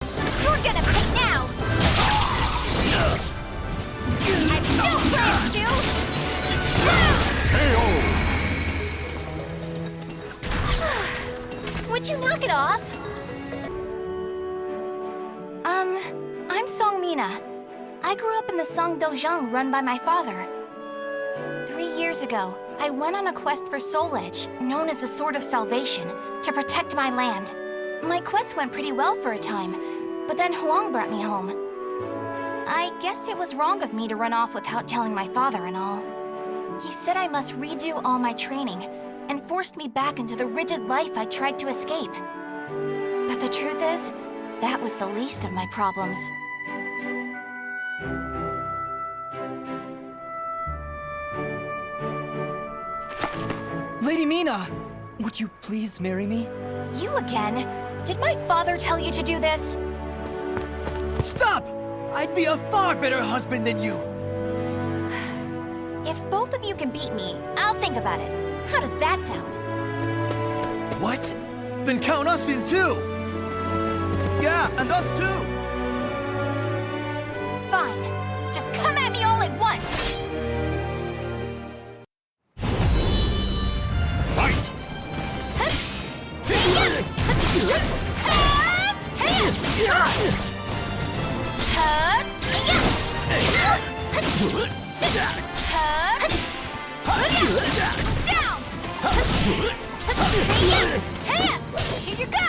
plans! You're gonna pay now! I've no plans to! Would you knock it off? I'm Seong Mi. I grew up in the Song Dojang run by my father. 3 years ago, I went on a quest for Soul Edge, known as the Sword of Salvation, to protect my land. My quest went pretty well for a time, but then Huang brought me home. I guess it was wrong of me to run off without telling my father and all. He said I must redo all my training, and forced me back into the rigid life I tried to escape. But the truth is, that was the least of my problems. Lady Mina! Would you please marry me? You again? Did my father tell you to do this? Stop! I'd be a far better husband than you! If both of you can beat me, I'll think about it. How does that sound? What? Then count us in too! Yeah, and us too! Fine. Just come at me all at once! Here you go!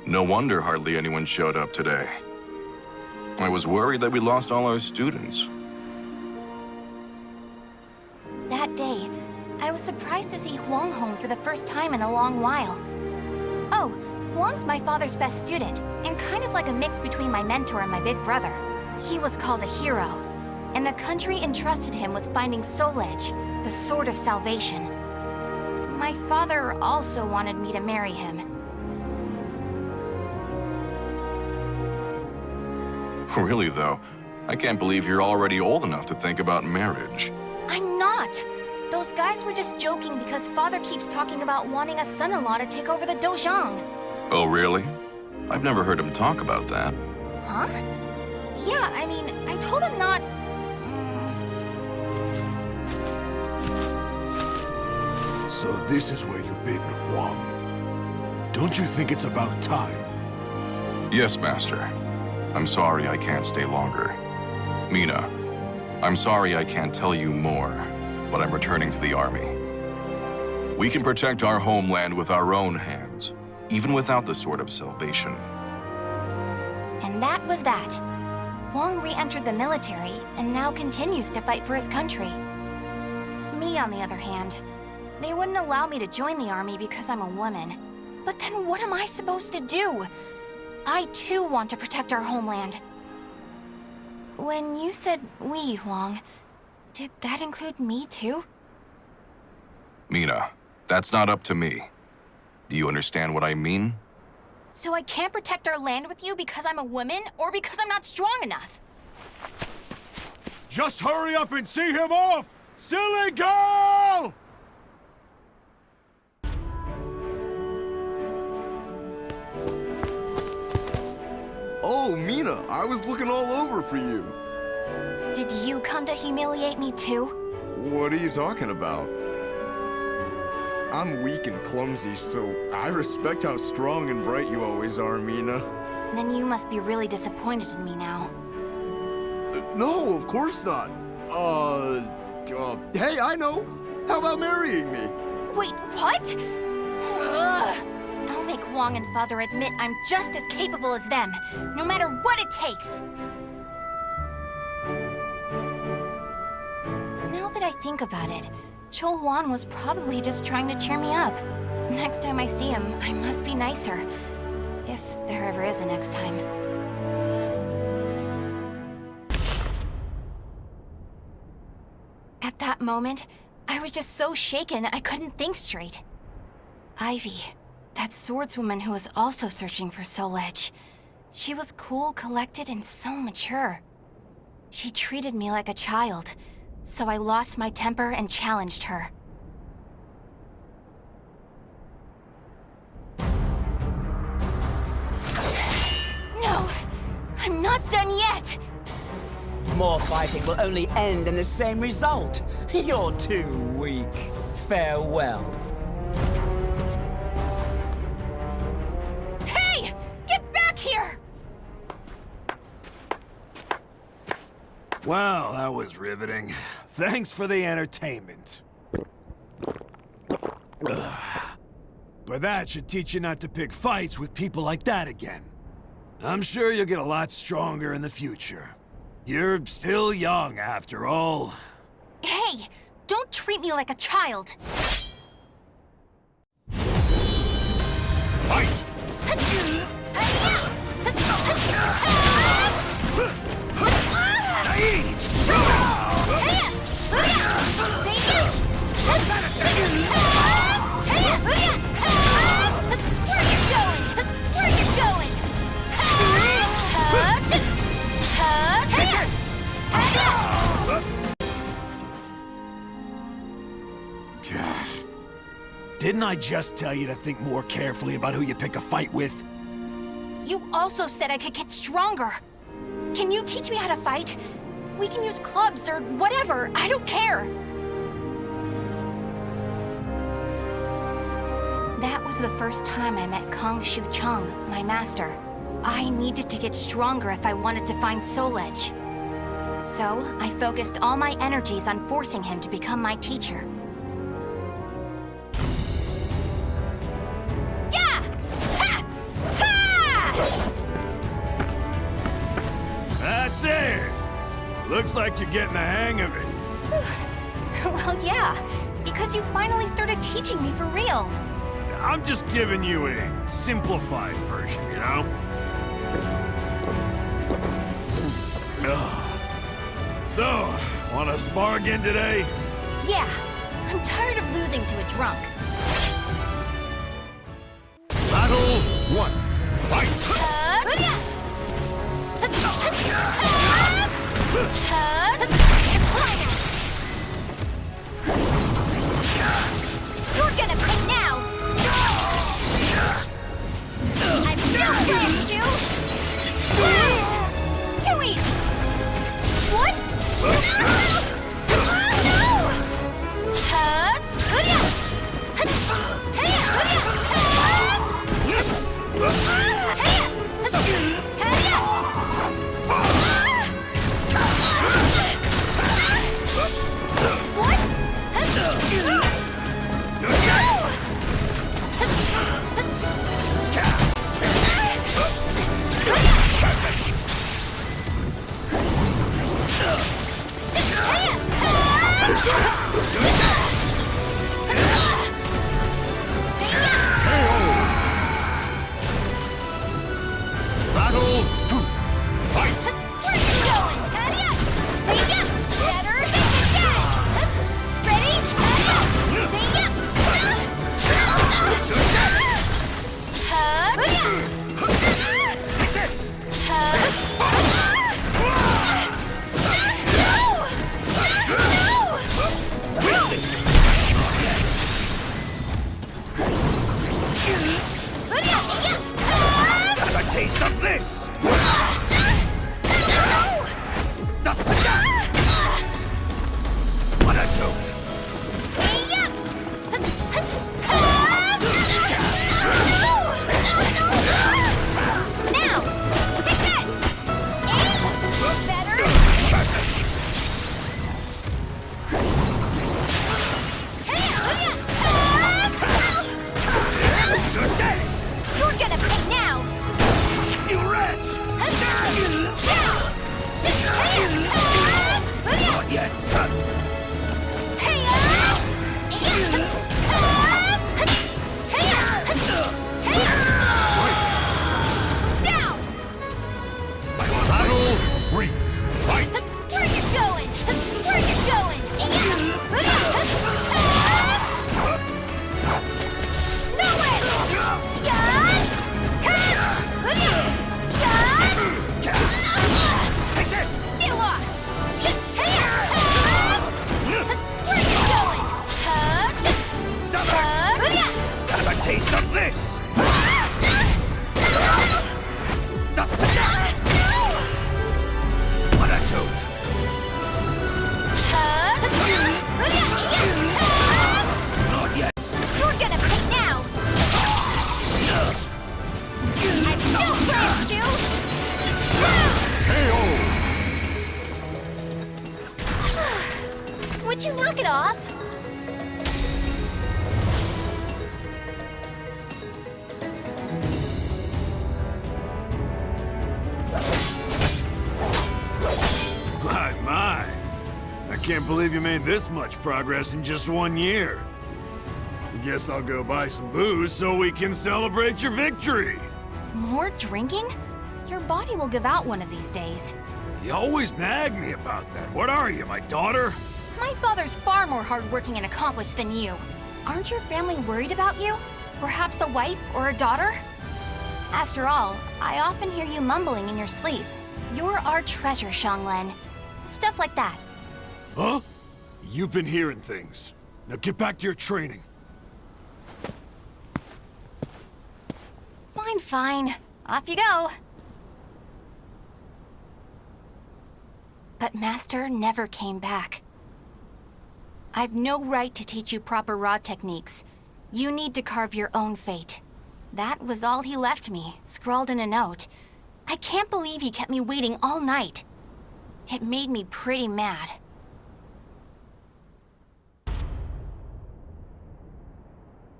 No wonder hardly anyone showed up today. I was worried that we lost all our students. That day, I was surprised to see Huang home for the first time in a long while. Oh, Huang's my father's best student, and kind of like a mix between my mentor and my big brother. He was called a hero, and the country entrusted him with finding Soul Edge, the Sword of Salvation. My father also wanted me to marry him. Really, though, I can't believe you're already old enough to think about marriage. I'm not! Those guys were just joking because father keeps talking about wanting a son-in-law to take over the Dojang. Oh, really? I've never heard him talk about that. Huh? Yeah, I mean, I told him not... So this is where you've been, Huang. Don't you think it's about time? Yes, Master. I'm sorry I can't stay longer. Mina, I'm sorry I can't tell you more, but I'm returning to the army. We can protect our homeland with our own hands, even without the Sword of Salvation. And that was that. Huang re-entered the military and now continues to fight for his country. Me, on the other hand, they wouldn't allow me to join the army because I'm a woman. But then what am I supposed to do? I too want to protect our homeland. When you said we, Huang, Did that include me too? Mina, that's not up to me. Do you understand what I mean? So I can't protect our land with you because I'm a woman or because I'm not strong enough? Just hurry up and see him off! Silly girl! Oh, Mina, I was looking all over for you. Did you come to humiliate me too? What are you talking about? I'm weak and clumsy, so I respect how strong and bright you always are, Mina. Then you must be really disappointed in me now. No, of course not. Hey, I know. How about marrying me? Wait, what? Ugh. I'll make Wong and Father admit I'm just as capable as them, no matter what it takes. Now that I think about it, Chol Wan was probably just trying to cheer me up. Next time I see him, I must be nicer. If there ever is a next time. At that moment, I was just so shaken I couldn't think straight. Ivy, that swordswoman who was also searching for Soul Edge. She was cool, collected, and so mature. She treated me like a child, so I lost my temper and challenged her. No! I'm not done yet! More fighting will only end in the same result. You're too weak. Farewell. Hey! Get back here! Well, that was riveting. Thanks for the entertainment. Ugh. But that should teach you not to pick fights with people like that again. I'm sure you'll get a lot stronger in the future. You're still young, after all. Hey! Don't treat me like a child! Fight! Gosh. Didn't I just tell you to think more carefully about who you pick a fight with? You also said I could get stronger. Can you teach me how to fight? We can use clubs or whatever. I don't care. That was the first time I met Kong Shu Chung, my master. I needed to get stronger if I wanted to find Soul Edge. So, I focused all my energies on forcing him to become my teacher. Yeah! Ha! Ha! That's it! Looks like you're getting the hang of it. Well, yeah, because you finally started teaching me for real. I'm just giving you a simplified version, you know? Ugh. So, wanna spar again today? Yeah, I'm tired of losing to a drunk. Battle 1. Fight! You're gonna pay now! I'm no friends, you! Too easy! What? No! Have a taste of this! Dust to dust! What a joke! Now, take this! Better! Good day! You're gonna pay now! You wretch! Not yet, son! Down! Battle 3. Fight! Where you going? Where you going? Nowhere! Take this! You lost! Where you going? Have a taste of this! Dust to dust! What a joke! Not yet! You're gonna pay now! I've no plans to! Would you knock it off? My. I can't believe you made this much progress in just 1 year. Guess I'll go buy some booze so we can celebrate your victory. More drinking? Your body will give out one of these days. You always nag me about that. What are you, my daughter? My father's far more hardworking and accomplished than you. Aren't your family worried about you? Perhaps a wife or a daughter? After all, I often hear you mumbling in your sleep. You're our treasure, Xianglen. Stuff like that. Huh? You've been hearing things. Now get back to your training. Fine, fine. Off you go. But Master never came back. I've no right to teach you proper rod techniques. You need to carve your own fate. That was all he left me, scrawled in a note. I can't believe he kept me waiting all night. It made me pretty mad.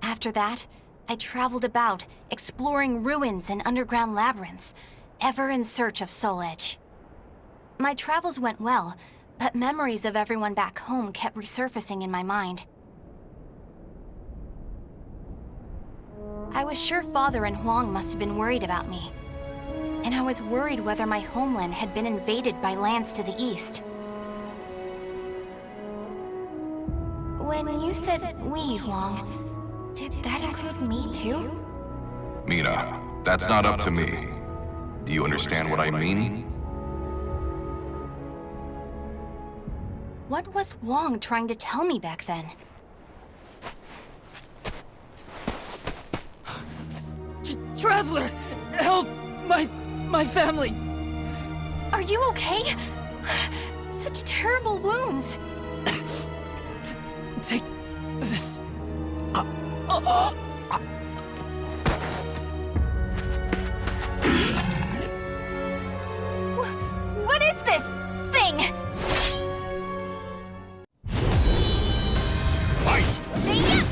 After that, I traveled about, exploring ruins and underground labyrinths, ever in search of Soul Edge. My travels went well, but memories of everyone back home kept resurfacing in my mind. I was sure Father and Huang must have been worried about me. And I was worried whether my homeland had been invaded by lands to the east. When you said we, Huang, did that include me too? Mina, that's not up to me. Do you understand what I mean? What was Huang trying to tell me back then? Traveler, help my family. Are you okay? Such terrible wounds. Take this. What is this thing? Fight! See ya!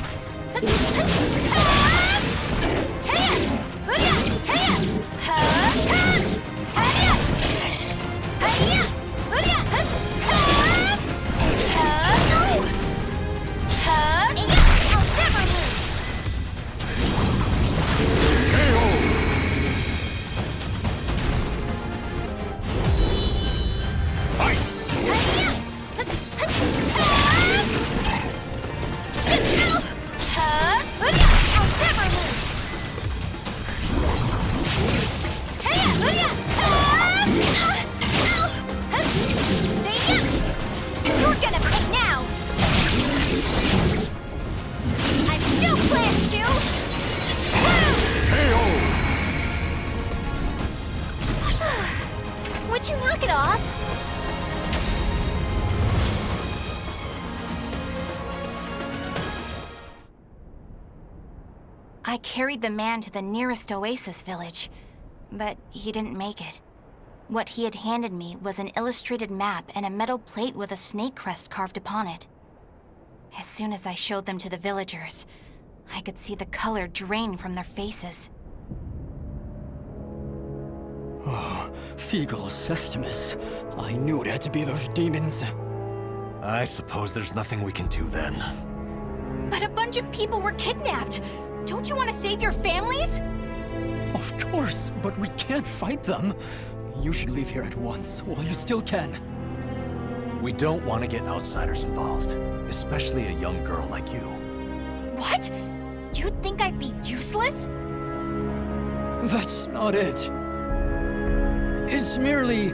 I carried the man to the nearest oasis village, but he didn't make it. What he had handed me was an illustrated map and a metal plate with a snake crest carved upon it. As soon as I showed them to the villagers, I could see the color drain from their faces. Oh, Feegle Sestimus. I knew it had to be those demons. I suppose there's nothing we can do then. But a bunch of people were kidnapped! Don't you want to save your families? Of course, but we can't fight them. You should leave here at once, while you still can. We don't want to get outsiders involved, especially a young girl like you. What? You'd think I'd be useless? That's not it. It's merely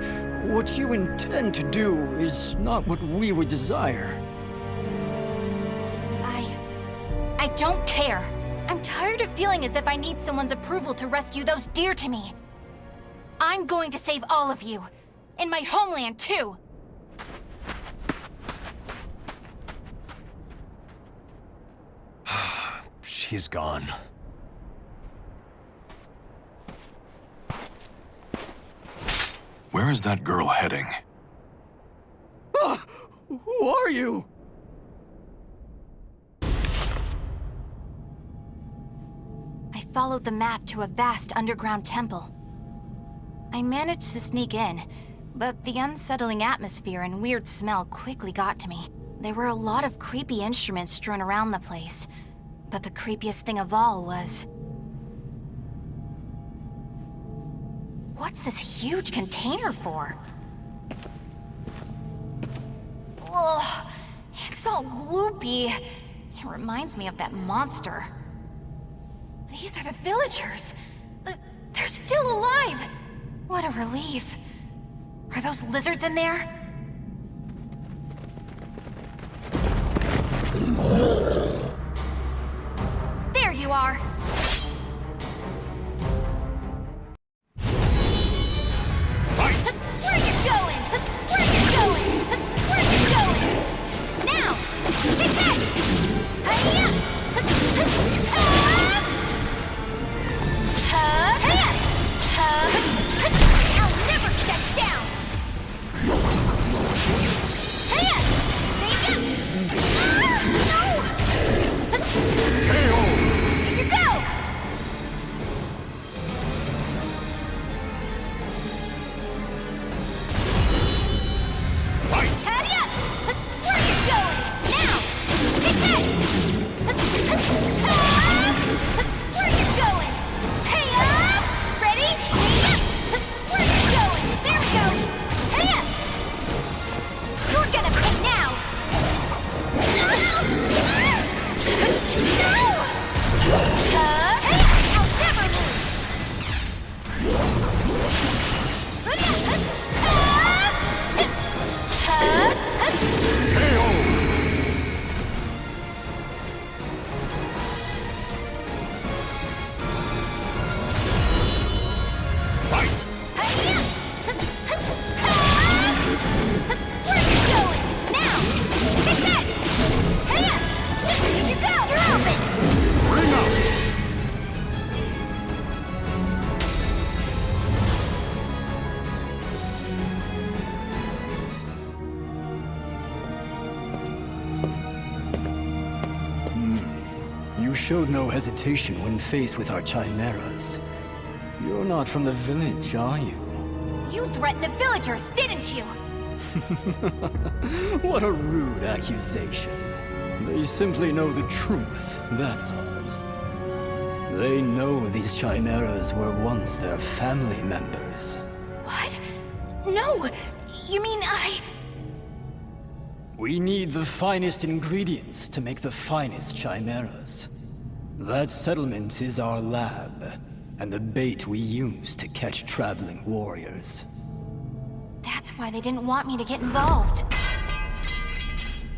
what you intend to do is not what we would desire. I don't care. I'm tired of feeling as if I need someone's approval to rescue those dear to me. I'm going to save all of you. And my homeland, too. She's gone. Where is that girl heading? Ah! Who are you? I followed the map to a vast underground temple. I managed to sneak in, but the unsettling atmosphere and weird smell quickly got to me. There were a lot of creepy instruments strewn around the place, but the creepiest thing of all was... What's this huge container for? Ugh, it's all gloopy. It reminds me of that monster. These are the villagers. They're still alive. What a relief. Are those lizards in there? There you are. Where are you going? Where are you going? Where are you going? Now! Take that! Hi-ya! I'll never step down! Taya! No! Here you go! Tadia! Where are you going? Now! Take that! Where are you going? Taya! Ready? Where are you going? There we go! Taya! You're gonna pay now! No! Taya! I'll never Where are you going? Now! Take that! Taya! Here you go! You're open! Bring up! You showed no hesitation when faced with our chimeras. You're not from the village, are you? You threatened the villagers, didn't you? What a rude accusation. They simply know the truth, that's all. They know these chimeras were once their family members. What? No! You mean We need the finest ingredients to make the finest chimeras. That settlement is our lab, and the bait we use to catch traveling warriors. That's why they didn't want me to get involved.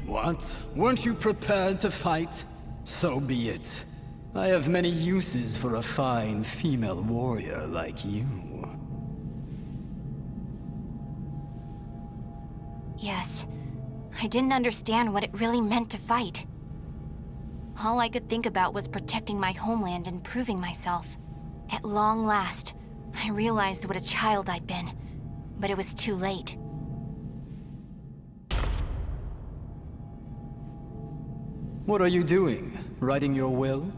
What? Weren't you prepared to fight? So be it. I have many uses for a fine female warrior like you. Yes. I didn't understand what it really meant to fight. All I could think about was protecting my homeland and proving myself. At long last, I realized what a child I'd been, but it was too late. What are you doing? Writing your will?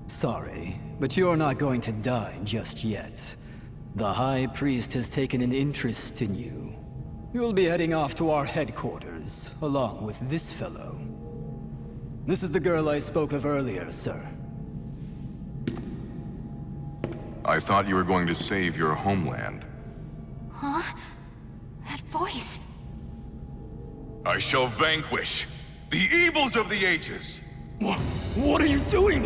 Sorry, but you're not going to die just yet. The High Priest has taken an interest in you. You'll be heading off to our headquarters, along with this fellow. This is the girl I spoke of earlier, sir. I thought you were going to save your homeland. Huh? That voice. I shall vanquish the evils of the ages. What are you doing?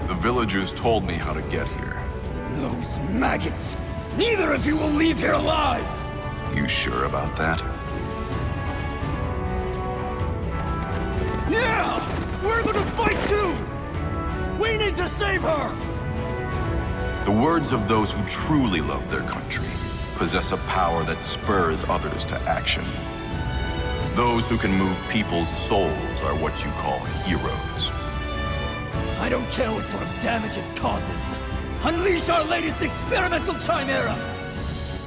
The villagers told me how to get here. Those maggots! Neither of you will leave here alive! You sure about that? Yeah! We're gonna fight too! We need to save her! The words of those who truly love their country possess a power that spurs others to action. Those who can move people's souls are what you call heroes. I don't care what sort of damage it causes. Unleash our latest experimental chimera!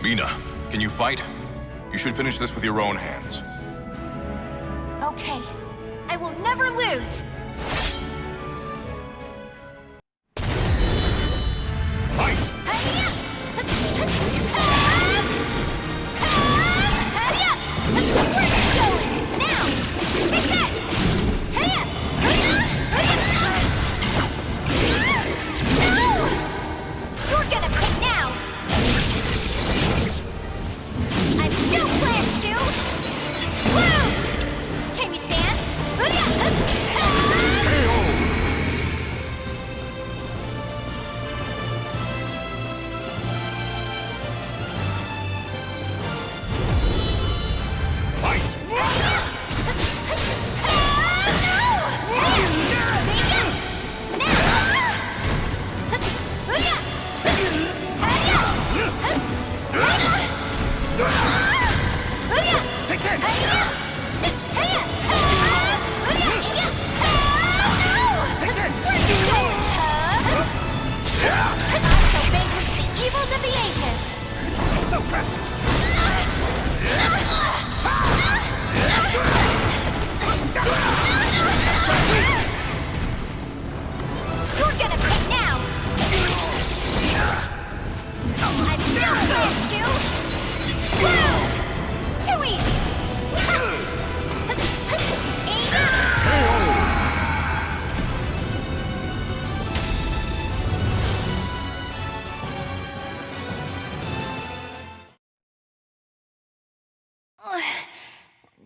Mina, can you fight? You should finish this with your own hands. Okay. I will never lose!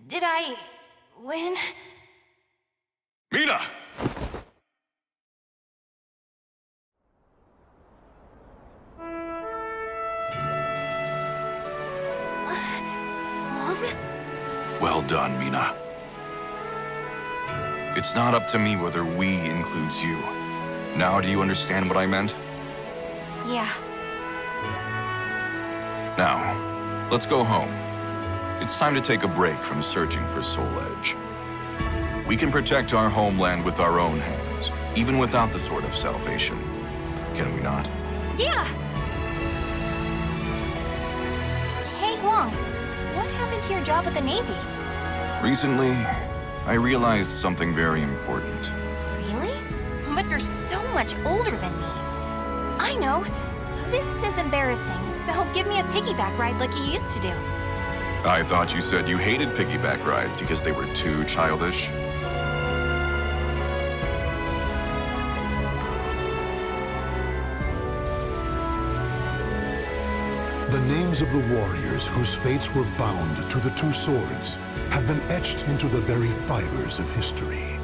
Did I win? Mina! Mom? Well done, Mina. It's not up to me whether "we" includes you. Now do you understand what I meant? Yeah. Now, let's go home. It's time to take a break from searching for Soul Edge. We can protect our homeland with our own hands, even without the Sword of Salvation. Can we not? Yeah! Hey, Wong. What happened to your job at the Navy? Recently, I realized something very important. Really? But you're so much older than me. I know. This is embarrassing, so give me a piggyback ride like you used to do. I thought you said you hated piggyback rides because they were too childish. The names of the warriors whose fates were bound to the two swords have been etched into the very fibers of history.